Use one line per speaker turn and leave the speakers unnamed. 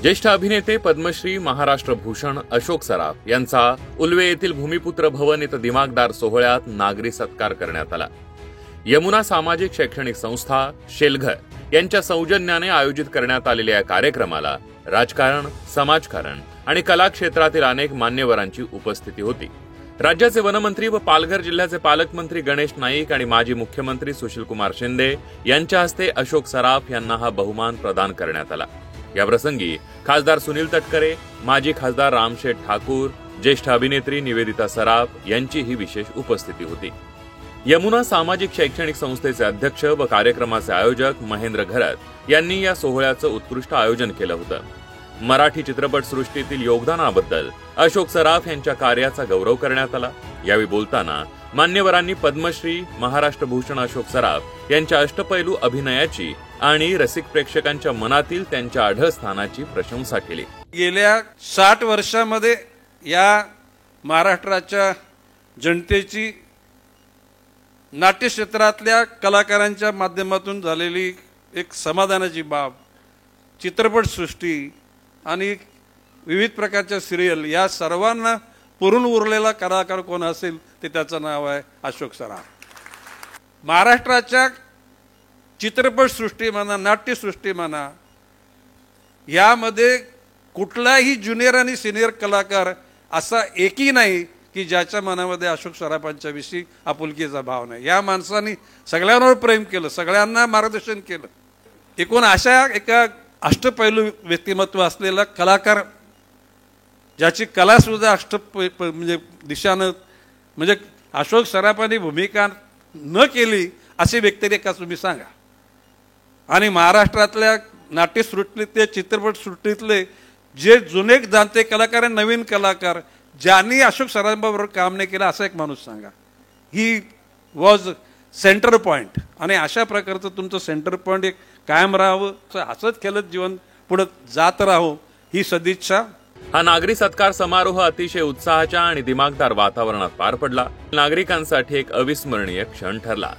ज्येष्ठ अभिनेते पद्मश्री महाराष्ट्र भूषण अशोक सराफ यांचा उल्वे येथील भूमिपुत्र भवन इथं दिमाखदार सोहळ्यात नागरी सत्कार करण्यात आला। यमुना सामाजिक शैक्षणिक संस्था शेलघर यांच्या सौजन्याने आयोजित करण्यात आलेल्या या कार्यक्रमाला राजकारण, समाजकारण आणि कला क्षेत्रातील अनेक मान्यवरांची उपस्थिती होती। राज्याचे वनमंत्री व पालघर जिल्ह्याचे पालकमंत्री गणेश नाईक आणि माजी मुख्यमंत्री सुशीलकुमार शिंदे यांच्या हस्ते अशोक सराफ यांना हा बहुमान प्रदान करण्यात आला। याप्रसंगी खासदार सुनील तटकरे, माजी खासदार रामशेठ ठाकूर, ज्येष्ठ अभिनेत्री निवेदिता सराफ यांचीही विशेष उपस्थिती होती। यमुना सामाजिक शैक्षणिक संस्थेचे अध्यक्ष व कार्यक्रमाचे आयोजक महेंद्र घरत यांनी या सोहळ्याचं उत्कृष्ट आयोजन केलं होतं। मराठी चित्रपट सृष्टीतील योगदानाबद्दल अशोक सराफ यांच्या कार्याचा गौरव करण्यात आला। यावेळी बोलताना मान्यवरांनी पद्मश्री महाराष्ट्र भूषण अशोक सराफ यांच्या अष्टपैलू अभिनयाची आणि रसिक प्रेक्षकांच्या मनातील त्यांच्या अढळ स्थानाची प्रशंसा केली।
गेल्या 60 वर्षांमध्ये या महाराष्ट्राच्या जनतेची नाट्य क्षेत्रातल्या कलाकारांच्या माध्यमातून झालेली एक समाधानाची बाब, चित्रपटसृष्टी आणि विविध प्रकारच्या सिरियल या सर्वांना पुरून उरलेला कलाकार कोण असेल ते त्याचं नाव आहे अशोक सराफ। महाराष्ट्राच्या चित्रपटसृष्टी म्हणा, नाट्यसृष्टी म्हणा, यामध्ये कुठलाही ज्युनियर आणि सिनियर कलाकार असा एकही नाही की ज्याच्या मनामध्ये अशोक सराफांच्या विषयी आपुलकीचा भाव नाही। या माणसांनी सगळ्यांवर प्रेम केलं, सगळ्यांना मार्गदर्शन केलं। एकूण अशा एका अष्टपैलू व्यक्तिमत्व असलेला कलाकार, ज्याची कला सुद्धा म्हणजे दिशानं म्हणजे अशोक सराफांनी भूमिका न केली अशी व्यक्ती एका तुम्ही सांगा। आणि महाराष्ट्रातल्या नाट्यसृष्टीतले, चित्रपटसृष्टीतले जे जुने जाणते कलाकार आणि नवीन कलाकार ज्यांनी अशोक सराफांबरोबर काम नाही केलं असा एक माणूस सांगा। ही वॉज सेंटर पॉइंट आणि अशा प्रकारचं तुमचं सेंटर पॉइंट एक कायम राहावं, असंच खेळत जीवन पुढे जात राहो ही सदिच्छा।
हा नागरी सत्कार समारोह अतिशय उत्साहाच्या आणि दिमाखदार वातावरणात पार पडला। नागरिकांसाठी एक अविस्मरणीय क्षण ठरला।